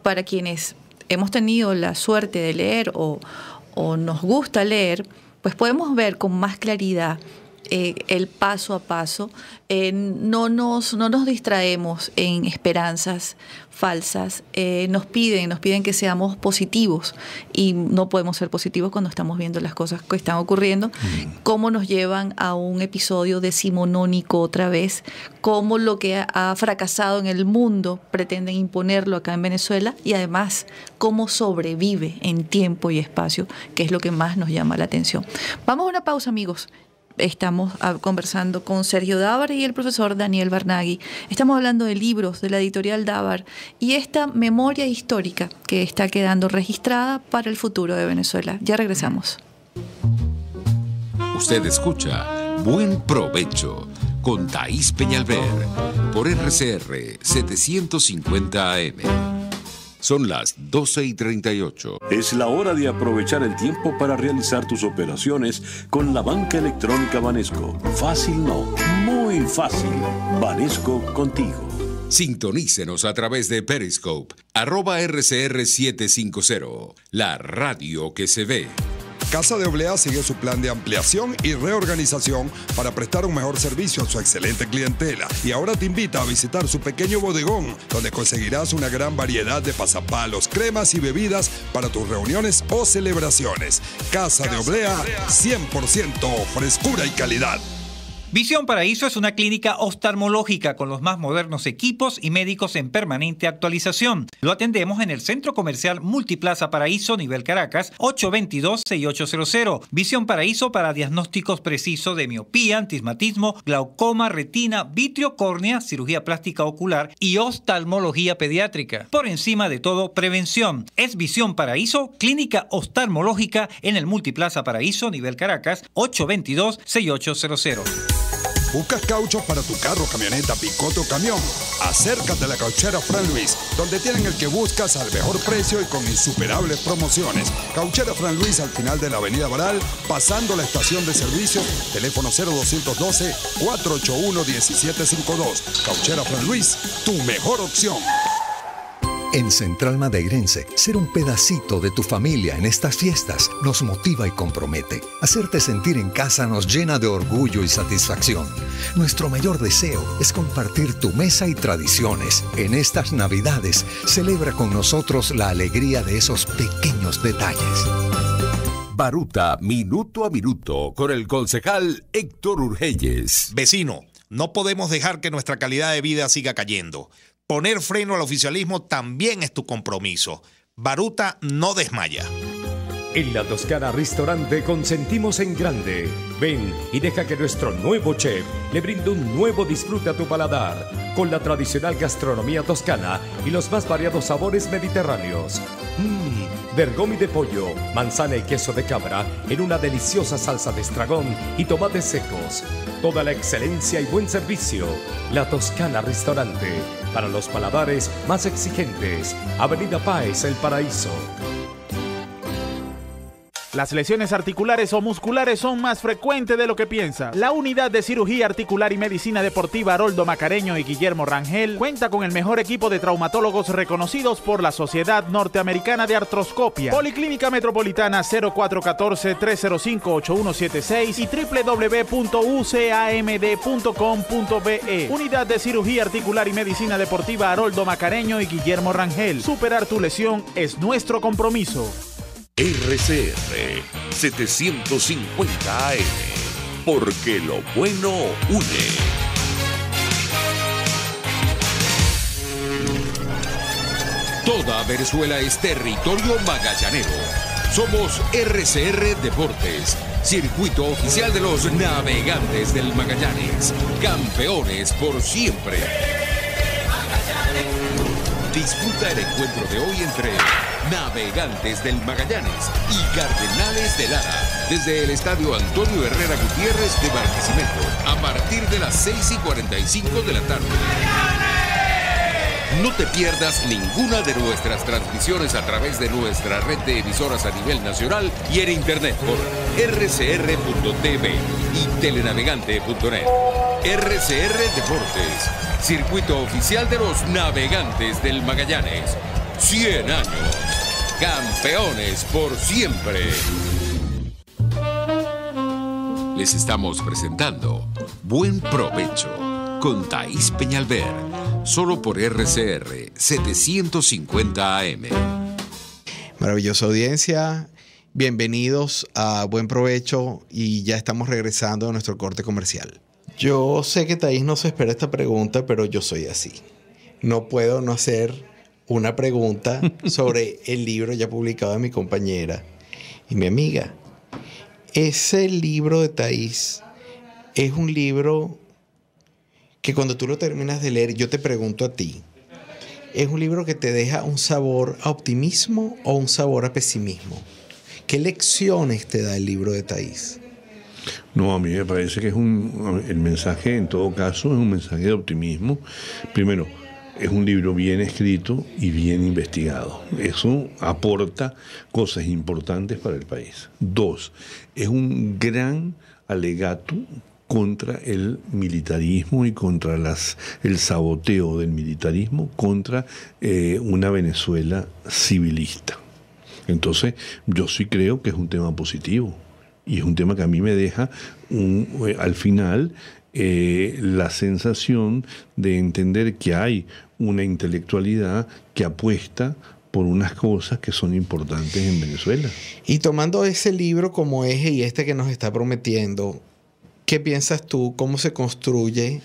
Speaker 2: para quienes hemos tenido la suerte de leer o nos gusta leer, pues podemos ver con más claridad el paso a paso. No nos distraemos en esperanzas falsas. Nos piden que seamos positivos y no podemos ser positivos cuando estamos viendo las cosas que están ocurriendo, cómo nos llevan a un episodio decimonónico otra vez, cómo lo que ha fracasado en el mundo pretenden imponerlo acá en Venezuela y además cómo sobrevive en tiempo y espacio, que es lo que más nos llama la atención. Vamos a una pausa, amigos. Estamos conversando con Sergio Dávar y el profesor Daniel Barnaghi. Estamos hablando de libros de la editorial Dávar y esta memoria histórica que está quedando registrada para el futuro de Venezuela. Ya regresamos.
Speaker 5: Usted escucha Buen Provecho con Thaís Peñalver por RCR 750 AM. Son las 12:38.
Speaker 7: Es la hora de aprovechar el tiempo para realizar tus operaciones con la banca electrónica Banesco. Fácil no, muy fácil. Banesco contigo.
Speaker 5: Sintonícenos a través de Periscope, @RCR750, la radio que se ve.
Speaker 8: Casa de Oblea sigue su plan de ampliación y reorganización para prestar un mejor servicio a su excelente clientela. Y ahora te invita a visitar su pequeño bodegón, donde conseguirás una gran variedad de pasapalos, cremas y bebidas para tus reuniones o celebraciones. Casa de Oblea, 100% frescura y calidad.
Speaker 9: Visión Paraíso es una clínica oftalmológica con los más modernos equipos y médicos en permanente actualización. Lo atendemos en el Centro Comercial Multiplaza Paraíso, nivel Caracas, 822-6800. Visión Paraíso para diagnósticos precisos de miopía, astigmatismo, glaucoma, retina, vitrio, córnea, cirugía plástica ocular y oftalmología pediátrica. Por encima de todo, prevención. Es Visión Paraíso, clínica oftalmológica en el Multiplaza Paraíso, nivel Caracas, 822-6800.
Speaker 8: ¿Buscas cauchos para tu carro, camioneta, picote o camión? Acércate a la Cauchera Fran Luis, donde tienen el que buscas al mejor precio y con insuperables promociones. Cauchera Fran Luis al final de la Avenida Baral, pasando la estación de servicio, teléfono 0212-481-1752. Cauchera Fran Luis, tu mejor opción.
Speaker 10: En Central Madeirense, ser un pedacito de tu familia en estas fiestas nos motiva y compromete. Hacerte sentir en casa nos llena de orgullo y satisfacción. Nuestro mayor deseo es compartir tu mesa y tradiciones. En estas Navidades, celebra con nosotros la alegría de esos pequeños detalles.
Speaker 11: Baruta, minuto a minuto, con el concejal Héctor Urgelles.
Speaker 12: Vecino, no podemos dejar que nuestra calidad de vida siga cayendo. Poner freno al oficialismo también es tu compromiso. Baruta no desmaya.
Speaker 13: En La Toscana Restaurante consentimos en grande. Ven y deja que nuestro nuevo chef le brinde un nuevo disfrute a tu paladar, con la tradicional gastronomía toscana y los más variados sabores mediterráneos. Bergomi de pollo, manzana y queso de cabra en una deliciosa salsa de estragón y tomates secos. Toda la excelencia y buen servicio. La Toscana Restaurante, para los paladares más exigentes. Avenida Páez, El Paraíso.
Speaker 14: Las lesiones articulares o musculares son más frecuentes de lo que piensa. La Unidad de Cirugía Articular y Medicina Deportiva Haroldo Macareño y Guillermo Rangel cuenta con el mejor equipo de traumatólogos reconocidos por la Sociedad Norteamericana de Artroscopia. Policlínica Metropolitana 0414-305-8176 y www.ucamd.com.be. Unidad de Cirugía Articular y Medicina Deportiva Haroldo Macareño y Guillermo Rangel. Superar tu lesión es nuestro compromiso.
Speaker 1: RCR 750 AM, porque lo bueno une.
Speaker 5: Toda Venezuela es territorio magallanero. Somos RCR Deportes, circuito oficial de los navegantes del Magallanes, campeones por siempre. Disfruta el encuentro de hoy entre Navegantes del Magallanes y Cardenales de Lara desde el Estadio Antonio Herrera Gutiérrez de Barquisimeto a partir de las 6:45 de la tarde. No te pierdas ninguna de nuestras transmisiones a través de nuestra red de emisoras a nivel nacional y en internet por rcr.tv y telenavegante.net. RCR Deportes, circuito oficial de los Navegantes del Magallanes. 100 años. Campeones por siempre. Les estamos presentando Buen Provecho con Thaís Peñalver, solo por RCR 750 AM.
Speaker 4: Maravillosa audiencia. Bienvenidos a Buen Provecho y ya estamos regresando a nuestro corte comercial. Yo sé que Thaís no se espera esta pregunta, pero yo soy así. No puedo no hacer una pregunta sobre el libro ya publicado de mi compañera y mi amiga. Ese libro de Thaís es un libro que cuando tú lo terminas de leer, yo te pregunto a ti, ¿es un libro que te deja un sabor a optimismo o un sabor a pesimismo? ¿Qué lecciones te da el libro de Thaís?
Speaker 3: No, a mí me parece que el mensaje, en todo caso, es un mensaje de optimismo. Primero, es un libro bien escrito y bien investigado. Eso aporta cosas importantes para el país. Dos, es un gran alegato contra el militarismo y contra el saboteo del militarismo contra una Venezuela civilista. Entonces, yo sí creo que es un tema positivo y es un tema que a mí me deja al final la sensación de entender que hay una intelectualidad que apuesta por unas cosas que son importantes en Venezuela.
Speaker 4: Y tomando ese libro como eje y este que nos está prometiendo, ¿qué piensas tú? ¿Cómo se construye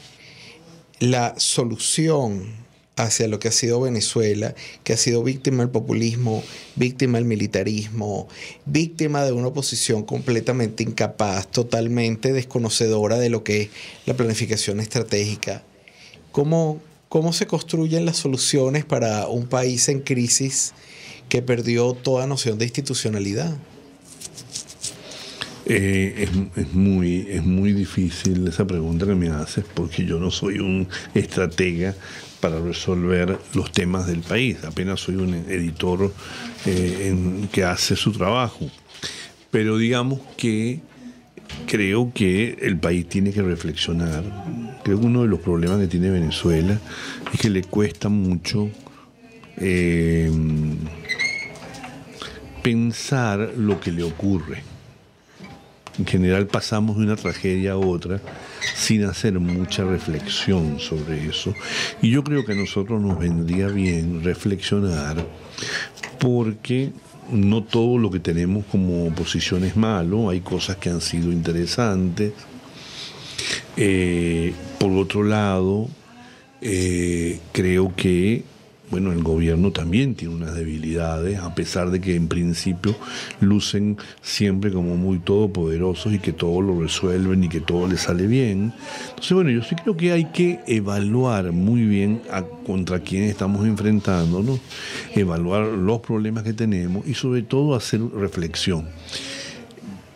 Speaker 4: la solución hacia lo que ha sido Venezuela, que ha sido víctima del populismo, víctima del militarismo, víctima de una oposición completamente incapaz, totalmente desconocedora de lo que es la planificación estratégica? ¿Cómo se construyen las soluciones para un país en crisis que perdió toda noción de institucionalidad?
Speaker 3: Es muy difícil esa pregunta que me haces, porque yo no soy un estratega para resolver los temas del país. Apenas soy un editor que hace su trabajo. Pero digamos que creo que el país tiene que reflexionar. Creo que uno de los problemas que tiene Venezuela es que le cuesta mucho pensar lo que le ocurre. En general pasamos de una tragedia a otra sin hacer mucha reflexión sobre eso. Y yo creo que a nosotros nos vendría bien reflexionar, porque no todo lo que tenemos como oposición es malo, hay cosas que han sido interesantes. Por otro lado, creo que el gobierno también tiene unas debilidades, a pesar de que en principio lucen siempre como muy todopoderosos y que todo lo resuelven y que todo les sale bien. Entonces, yo sí creo que hay que evaluar muy bien contra quién estamos enfrentándonos, evaluar los problemas que tenemos y sobre todo hacer reflexión.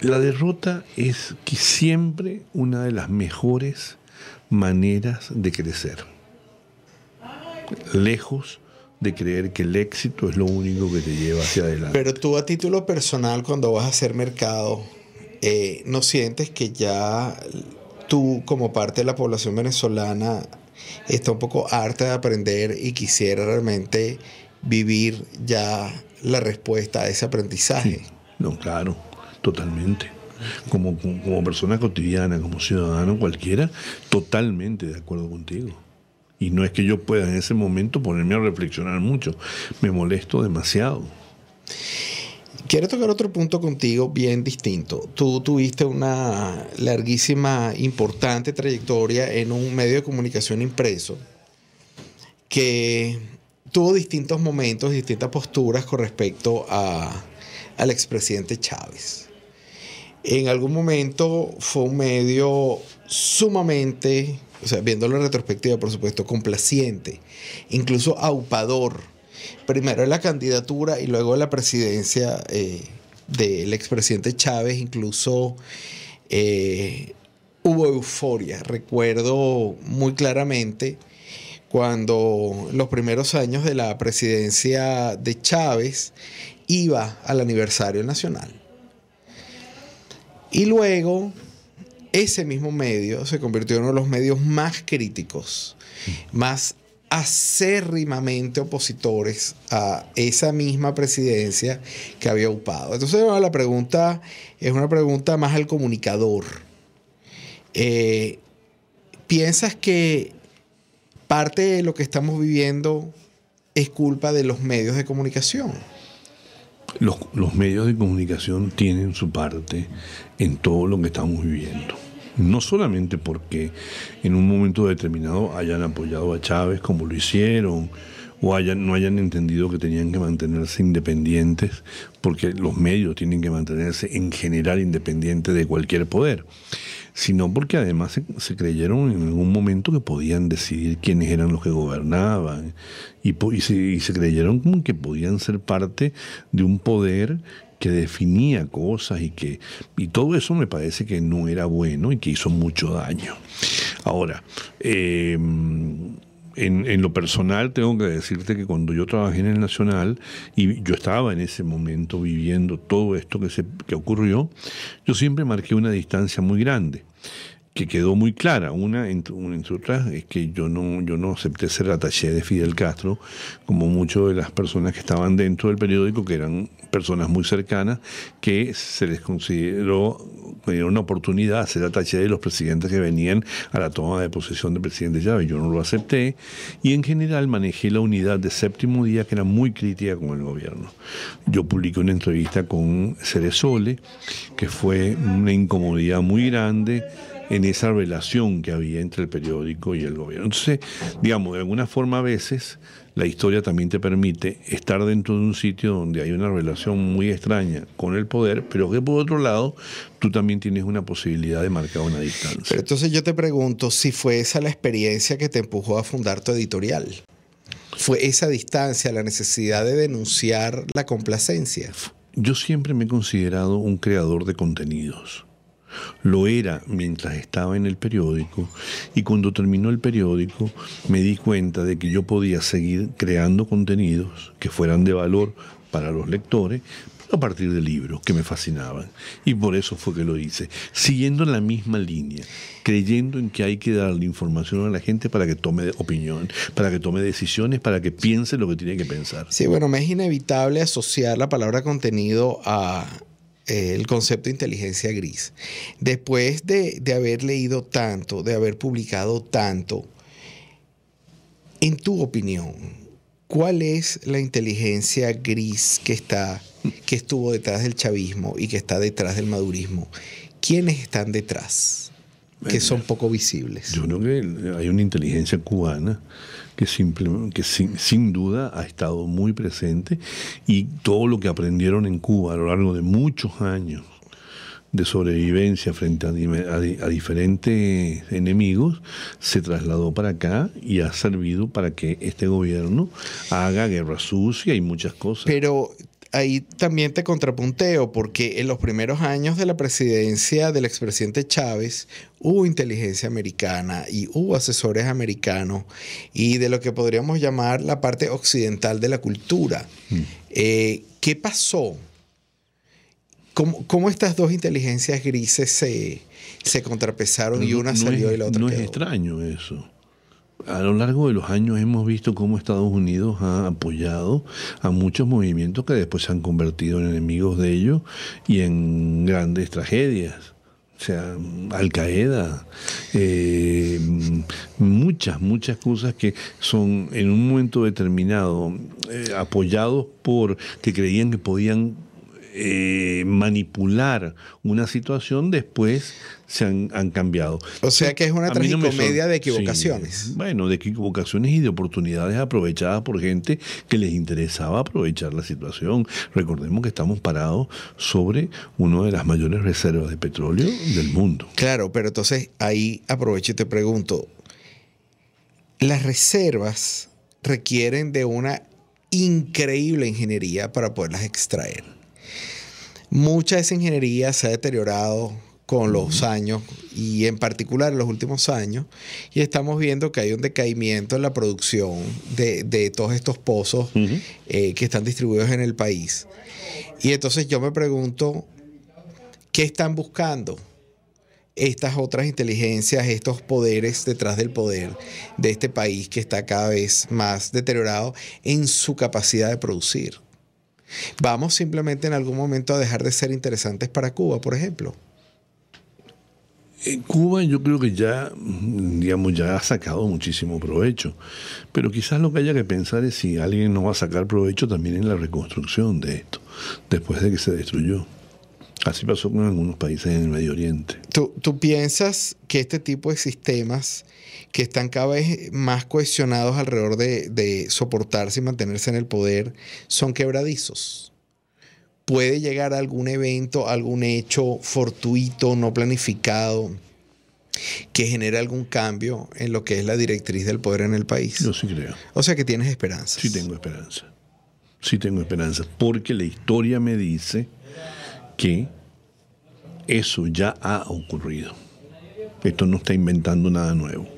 Speaker 3: La derrota es siempre una de las mejores maneras de crecer, lejos de creer que el éxito es lo único que te lleva hacia adelante.
Speaker 4: Pero tú, a título personal, cuando vas a hacer mercado, ¿no sientes que ya tú, como parte de la población venezolana, está un poco harta de aprender y quisiera realmente vivir ya la respuesta a ese aprendizaje?
Speaker 3: Sí. No, claro, totalmente. Como persona cotidiana, como ciudadano cualquiera, totalmente de acuerdo contigo. Y no es que yo pueda en ese momento ponerme a reflexionar mucho. Me molesto demasiado.
Speaker 4: Quiero tocar otro punto contigo bien distinto. Tú tuviste una larguísima, importante trayectoria en un medio de comunicación impreso que tuvo distintos momentos, distintas posturas con respecto al expresidente Chávez. En algún momento fue un medio sumamente, viéndolo en retrospectiva, por supuesto, complaciente, incluso aupador, primero en la candidatura y luego en la presidencia del expresidente Chávez. Incluso hubo euforia. Recuerdo muy claramente cuando los primeros años de la presidencia de Chávez iba al aniversario nacional. Y luego ese mismo medio se convirtió en uno de los medios más críticos, más acérrimamente opositores a esa misma presidencia que había upado. Entonces, la pregunta es una pregunta más al comunicador. ¿Piensas que parte de lo que estamos viviendo es culpa de los medios de comunicación?
Speaker 3: Los medios de comunicación tienen su parte en todo lo que estamos viviendo. No solamente porque en un momento determinado hayan apoyado a Chávez como lo hicieron, o no hayan entendido que tenían que mantenerse independientes, porque los medios tienen que mantenerse en general independientes de cualquier poder, sino porque además se creyeron en algún momento que podían decidir quiénes eran los que gobernaban y se creyeron como que podían ser parte de un poder que definía cosas y todo eso me parece que no era bueno y que hizo mucho daño. Ahora, en lo personal tengo que decirte que cuando yo trabajé en el Nacional y yo estaba en ese momento viviendo todo esto que ocurrió, yo siempre marqué una distancia muy grande. que quedó muy clara. Una, entre otras, es que yo no acepté ser attaché de Fidel Castro, como muchas de las personas que estaban dentro del periódico, que eran personas muy cercanas, que se les consideró una oportunidad ser attaché de los presidentes que venían a la toma de posesión del presidente Chávez. Yo no lo acepté, y en general manejé la unidad de Séptimo Día, que era muy crítica con el gobierno. Yo publiqué una entrevista con Ceresole, que fue una incomodidad muy grande en esa relación que había entre el periódico y el gobierno. Entonces, digamos, de alguna forma a veces la historia también te permite estar dentro de un sitio donde hay una relación muy extraña con el poder, pero que por otro lado tú también tienes una posibilidad de marcar una distancia.
Speaker 4: Pero entonces yo te pregunto si fue esa la experiencia que te empujó a fundar tu editorial. ¿Fue esa distancia, la necesidad de denunciar la complacencia?
Speaker 3: Yo siempre me he considerado un creador de contenidos. Lo era mientras estaba en el periódico, y cuando terminó el periódico me di cuenta de que yo podía seguir creando contenidos que fueran de valor para los lectores, a partir de libros que me fascinaban. Y por eso fue que lo hice, siguiendo la misma línea, creyendo en que hay que darle información a la gente para que tome opinión, para que tome decisiones, para que piense lo que tiene que pensar.
Speaker 4: Sí, bueno, me es inevitable asociar la palabra contenido a el concepto de inteligencia gris. Después de haber leído tanto, de haber publicado tanto, en tu opinión, ¿cuál es la inteligencia gris que estuvo detrás del chavismo y que está detrás del madurismo? ¿Quiénes están detrás? Que son poco visibles.
Speaker 3: Yo creo que hay una inteligencia cubana que sin duda ha estado muy presente, y todo lo que aprendieron en Cuba a lo largo de muchos años de sobrevivencia frente a diferentes enemigos se trasladó para acá y ha servido para que este gobierno haga guerra sucia y muchas cosas.
Speaker 4: Pero ahí también te contrapunteo, porque en los primeros años de la presidencia del expresidente Chávez hubo inteligencia americana y hubo asesores americanos y de lo que podríamos llamar la parte occidental de la cultura. ¿Qué pasó? ¿Cómo estas dos inteligencias grises se contrapesaron y una salió y la otra quedó?
Speaker 3: No es extraño eso. A lo largo de los años hemos visto cómo Estados Unidos ha apoyado a muchos movimientos que después se han convertido en enemigos de ellos y en grandes tragedias. O sea, Al-Qaeda, muchas cosas que son en un momento determinado apoyados por que creían que podían manipular una situación, después se han cambiado.
Speaker 4: O sea que es una tragicomedia de equivocaciones.
Speaker 3: Sí, bueno, de equivocaciones y de oportunidades aprovechadas por gente que les interesaba aprovechar la situación. Recordemos que estamos parados sobre una de las mayores reservas de petróleo del mundo.
Speaker 4: Claro, pero entonces ahí aprovecho y te pregunto, las reservas requieren de una increíble ingeniería para poderlas extraer. Mucha de esa ingeniería se ha deteriorado con los años, y en particular en los últimos años, y estamos viendo que hay un decaimiento en la producción de todos estos pozos que están distribuidos en el país. Y entonces yo me pregunto, ¿qué están buscando estas otras inteligencias, estos poderes detrás del poder de este país que está cada vez más deteriorado en su capacidad de producir? ¿Vamos simplemente en algún momento a dejar de ser interesantes para Cuba, por ejemplo?
Speaker 3: Cuba yo creo que ya ha sacado muchísimo provecho, pero quizás lo que haya que pensar es si alguien no va a sacar provecho también en la reconstrucción de esto, después de que se destruyó. Así pasó con algunos países en el Medio Oriente.
Speaker 4: ¿Tú piensas que este tipo de sistemas que están cada vez más cohesionados alrededor de soportarse y mantenerse en el poder son quebradizos? ¿Puede llegar a algún evento, algún hecho fortuito, no planificado, que genere algún cambio en lo que es la directriz del poder en el país?
Speaker 3: Yo sí creo.
Speaker 4: O sea que tienes esperanzas.
Speaker 3: Sí tengo esperanza. Sí tengo esperanza, porque la historia me dice que eso ya ha ocurrido. Esto no está inventando nada nuevo.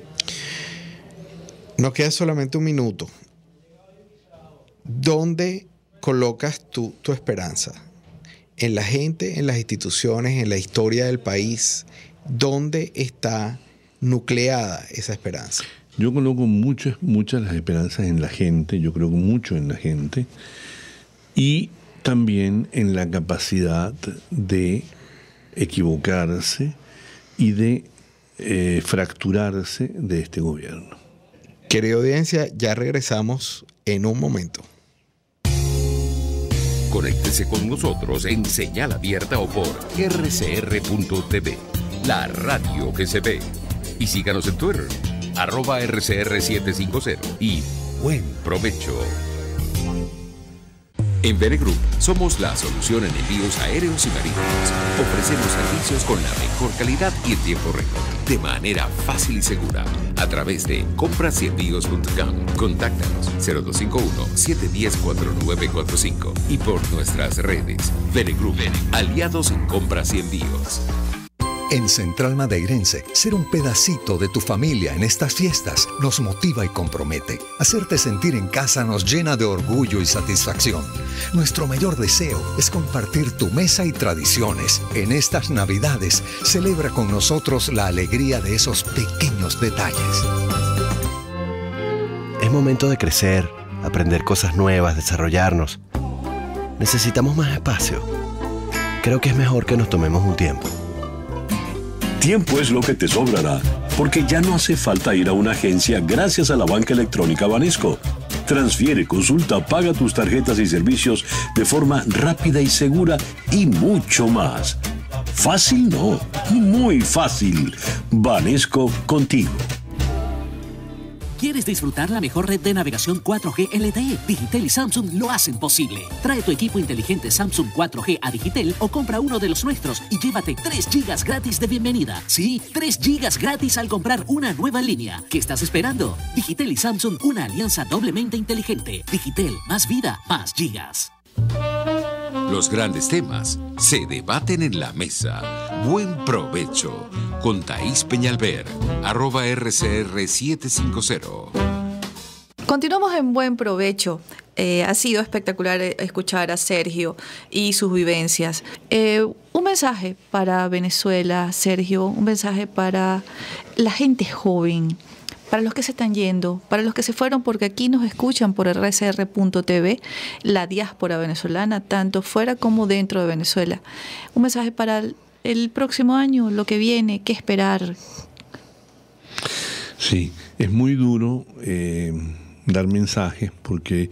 Speaker 4: Nos queda solamente un minuto. ¿Dónde colocas tú tu esperanza? ¿En la gente, en las instituciones, en la historia del país, ¿Dónde está nucleada esa esperanza?
Speaker 3: Yo coloco muchas las esperanzas en la gente, yo creo mucho en la gente, y también en la capacidad de equivocarse y de fracturarse de este gobierno.
Speaker 4: Querida audiencia, ya regresamos en un momento.
Speaker 5: Conéctese con nosotros en señal abierta o por rcr.tv, la radio que se ve. Y síganos en Twitter, @rcr750 y buen provecho. En Venegroup somos la solución en envíos aéreos y marítimos. Ofrecemos servicios con la mejor calidad y en tiempo récord, de manera fácil y segura, a través de comprasyenvíos.com. Contáctanos 0251-710-4945 y por nuestras redes. Venegroup, aliados en compras y envíos.
Speaker 10: En Central Madeirense, ser un pedacito de tu familia en estas fiestas nos motiva y compromete. Hacerte sentir en casa nos llena de orgullo y satisfacción. Nuestro mayor deseo es compartir tu mesa y tradiciones. En estas Navidades, celebra con nosotros la alegría de esos pequeños detalles.
Speaker 15: Es momento de crecer, aprender cosas nuevas, desarrollarnos. Necesitamos más espacio. Creo que es mejor que nos tomemos un tiempo.
Speaker 7: Tiempo es lo que te sobrará, porque ya no hace falta ir a una agencia gracias a la banca electrónica Banesco. Transfiere, consulta, paga tus tarjetas y servicios de forma rápida y segura y mucho más. Fácil no, muy fácil. Banesco contigo.
Speaker 16: ¿Quieres disfrutar la mejor red de navegación 4G LTE? Digitel y Samsung lo hacen posible. Trae tu equipo inteligente Samsung 4G a Digitel o compra uno de los nuestros y llévate 3 GB gratis de bienvenida. Sí, 3 GB gratis al comprar una nueva línea. ¿Qué estás esperando? Digitel y Samsung, una alianza doblemente inteligente. Digitel, más vida, más gigas.
Speaker 5: Los grandes temas se debaten en la mesa. Buen provecho con Thaís Peñalver, @rcr750.
Speaker 2: Continuamos en Buen Provecho. Ha sido espectacular escuchar a Sergio y sus vivencias. Un mensaje para Venezuela, Sergio, un mensaje para la gente joven, para los que se están yendo, para los que se fueron, porque aquí nos escuchan por rcr.tv, la diáspora venezolana, tanto fuera como dentro de Venezuela. Un mensaje para el próximo año, lo que viene, qué esperar.
Speaker 3: Sí, es muy duro dar mensajes porque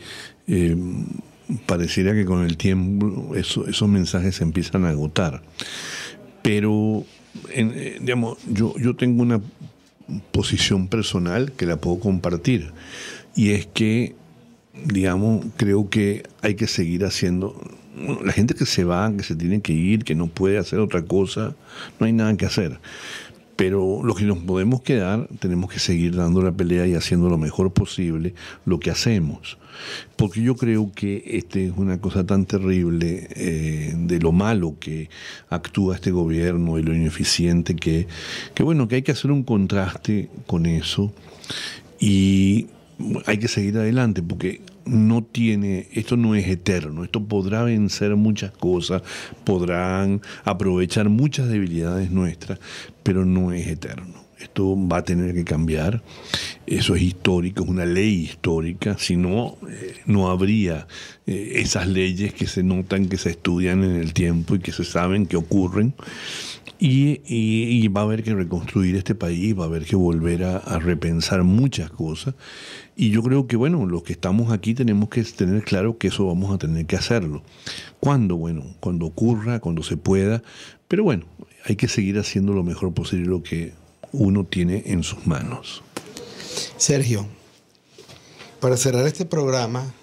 Speaker 3: pareciera que con el tiempo esos mensajes se empiezan a agotar. Pero, digamos, yo tengo una posición personal que la puedo compartir, y es que, digamos, creo que hay que seguir haciendo. La gente que se va, que se tiene que ir, que no puede hacer otra cosa, no hay nada que hacer. Pero los que nos podemos quedar, tenemos que seguir dando la pelea y haciendo lo mejor posible lo que hacemos. Porque yo creo que es una cosa tan terrible de lo malo que actúa este gobierno y lo ineficiente que bueno, que hay que hacer un contraste con eso y hay que seguir adelante porque esto no es eterno, esto podrá vencer muchas cosas, podrán aprovechar muchas debilidades nuestras, pero no es eterno. Esto va a tener que cambiar, eso es histórico, es una ley histórica, si no, no habría esas leyes que se notan, que se estudian en el tiempo y que se saben que ocurren. Y va a haber que reconstruir este país, va a haber que volver a repensar muchas cosas. Y yo creo que, bueno, los que estamos aquí tenemos que tener claro que eso vamos a tener que hacerlo. ¿Cuándo? Bueno, cuando ocurra, cuando se pueda. Pero bueno, hay que seguir haciendo lo mejor posible lo que uno tiene en sus manos.
Speaker 4: Sergio, para cerrar este programa,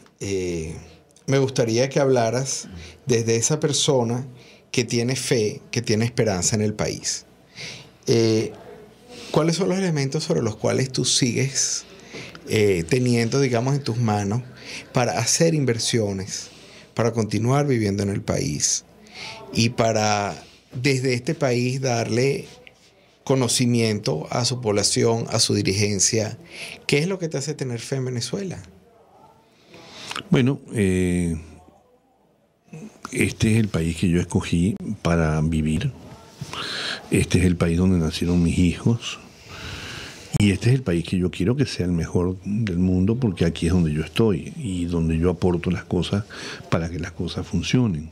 Speaker 4: me gustaría que hablaras desde esa persona que tiene fe, que tiene esperanza en el país. ¿Cuáles son los elementos sobre los cuales tú sigues teniendo, digamos, en tus manos para hacer inversiones, para continuar viviendo en el país y para, desde este país, darle conocimiento a su población, a su dirigencia? ¿Qué es lo que te hace tener fe en Venezuela?
Speaker 3: Bueno, este es el país que yo escogí para vivir. Este es el país donde nacieron mis hijos. Y este es el país que yo quiero que sea el mejor del mundo, porque aquí es donde yo estoy y donde yo aporto las cosas para que las cosas funcionen.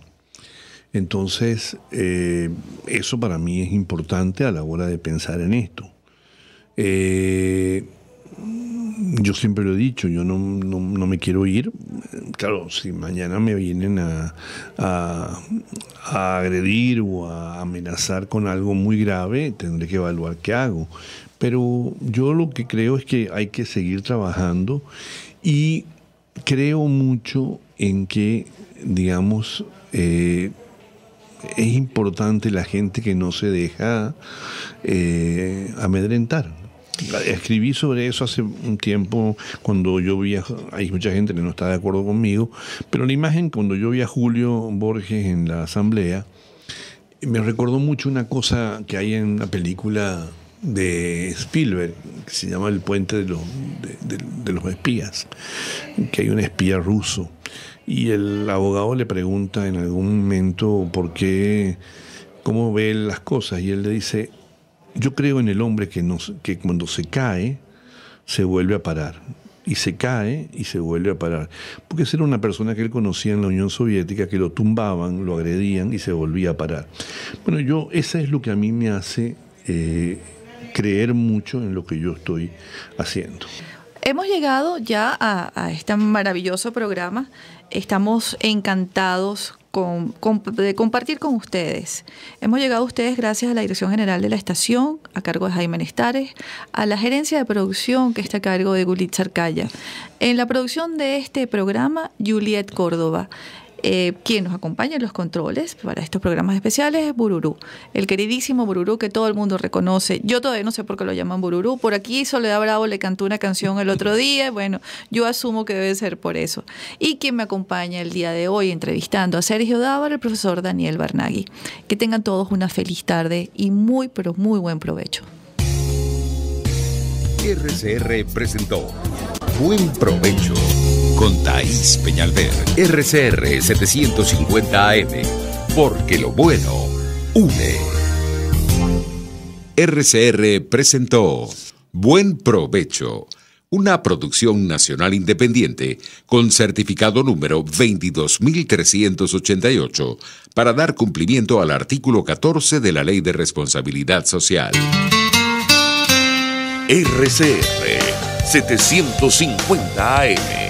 Speaker 3: Entonces, eso para mí es importante a la hora de pensar en esto. Yo siempre lo he dicho, yo no me quiero ir. Claro, si mañana me vienen a agredir o a amenazar con algo muy grave, tendré que evaluar qué hago. Pero yo lo que creo es que hay que seguir trabajando y creo mucho en que, digamos, es importante la gente que no se deja amedrentar. Escribí sobre eso hace un tiempo cuando yo vi hay mucha gente que no está de acuerdo conmigo, pero la imagen cuando yo vi a Julio Borges en la asamblea me recordó mucho una cosa que hay en una película de Spielberg que se llama El puente de los espías, que hay un espía ruso y el abogado le pregunta en algún momento cómo ve las cosas, y él le dice: yo creo en el hombre que cuando se cae se vuelve a parar, y se cae y se vuelve a parar, porque esa era una persona que él conocía en la Unión Soviética, que lo tumbaban, lo agredían y se volvía a parar. Bueno, esa es lo que a mí me hace creer mucho en lo que yo estoy haciendo.
Speaker 2: Hemos llegado ya a este maravilloso programa. Estamos encantados de compartir con ustedes. Hemos llegado a ustedes gracias a la Dirección General de la Estación, a cargo de Jaime Nestares, a la Gerencia de Producción, que está a cargo de Gulit Sarcaya. En la producción de este programa, Juliet Córdoba. Quien nos acompaña en los controles para estos programas especiales es Bururú, el queridísimo Bururú que todo el mundo reconoce. Yo todavía no sé por qué lo llaman Bururú. Por aquí Soledad Bravo le cantó una canción el otro día. Bueno, yo asumo que debe ser por eso. Y quien me acompaña el día de hoy entrevistando a Sergio Dávar, el profesor Daniel Barnaghi. Que tengan todos una feliz tarde y muy, pero muy buen provecho.
Speaker 11: RCR presentó Buen Provecho con Thaís Peñalver. RCR 750 AM, porque lo bueno une. RCR presentó Buen Provecho, una producción nacional independiente con certificado número 22.388 para dar cumplimiento al artículo 14 de la Ley de Responsabilidad Social.
Speaker 1: RCR 750 AM.